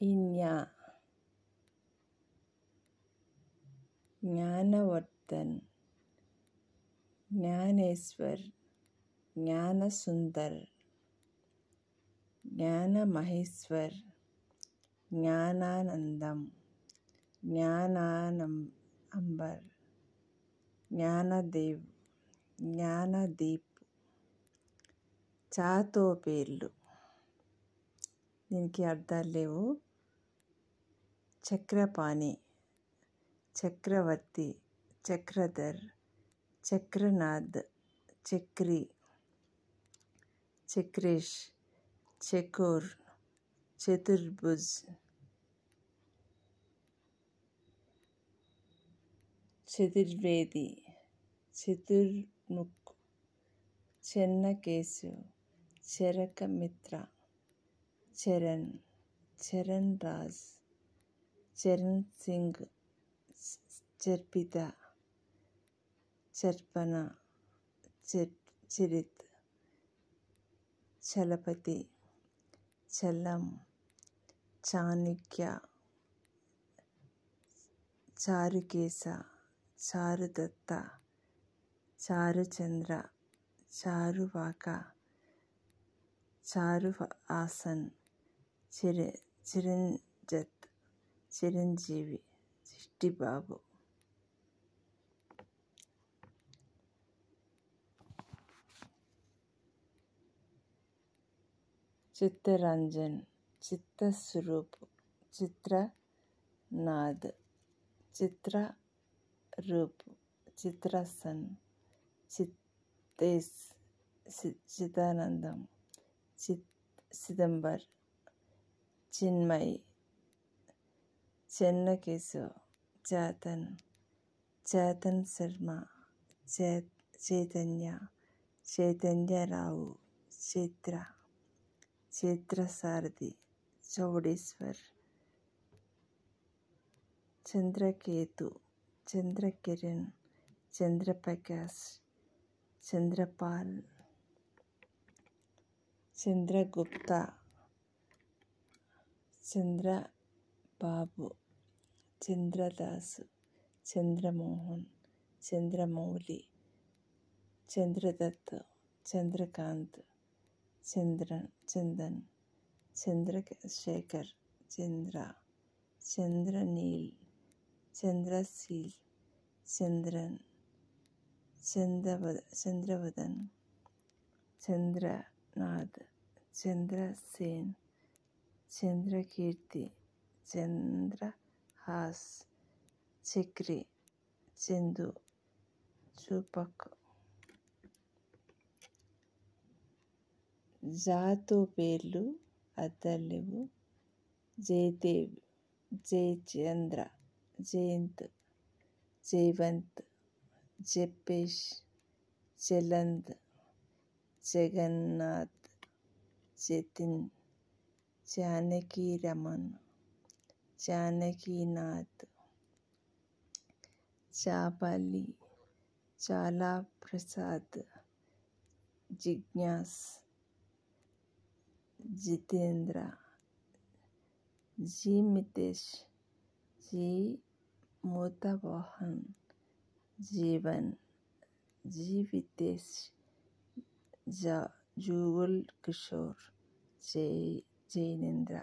इन्या, ज्ञानवर्धन, ज्ञानेश्वर, ज्ञानसुंदर, ज्ञानमहेश्वर, ज्ञानानंदम, ज्ञानांबर, ज्ञानदेव, జ్ఞానదీప్. చాతో పేర్లు. దీనికి అర్థాలు లేవు. చక్రపాణి, చక్రవర్తి, చక్రధర్, చక్రనాథ్, చక్రి, చక్రేష్, చకోర్, చతుర్భుజ్, చతుర్వేది, చతుర్ముఖ్, చెన్నకేశు, చరకమిత్ర, చరణ్, చరణ్ రాజ్, చరణ్ సింగ్, చర్పిత, చర్పణ, చరిత్, చలపతి, చలం, చాణక్య, చారుకేశ, చారుదత్త, చారుచంద్ర, చారువాక, చారుహాసన్, చిరంజత్, చిరంజీవి, చిట్టిబాబు. చిత్తరంజన్, చిత్తస్వరూప్, చిత్రనాథ్, చిత్రరూప్, చిత్రసన్, చిత్తేశ్, చిదానందం, చిదంబర్, చిన్మయ్, చెన్నకేశవ్, చేతన్, చేతన్ శర్మ, చైతన్య, చైతన్యరావు, చైత్ర, చైత్రసారథి, చౌడేశ్వర్, చంద్రకేతు, చంద్రకిరణ్, చంద్రప్రకాష్, చంద్రపాల్, చంద్రగుప్త, చంద్రబాబు, చంద్రదాసు, చంద్రమోహన్, చంద్రమౌళి, చంద్రదత్, చంద్రకాంత్, చందన్, చంద్రశేఖర్, చంద్ర, చంద్రనీల్, చంద్రశీల్, చంద్రన్, చంద్రవదన్, చంద్రనాథ్, చంద్రసేన్, చంద్రకీర్తి, చంద్రహాస్, చక్రి, చందు, చూపక్. జాతో పేర్లు అర్థాలు లేవు. జయదేవ్, జయచంద్ర, జయంత్, జయవంత్, జపేష్, జలంద్, జగన్నాథ్, జతిన్, జానకీరమన్, జానకీనాథ్, చాపలి, చాలా ప్రసాద్, జిజ్ఞాస్, జితేంద్ర, జీ మితేష్, జీ మోతవాహన్, జీవన్, జీ వితేష్, జూగుల్ కిషోర్, జైనేంద్ర.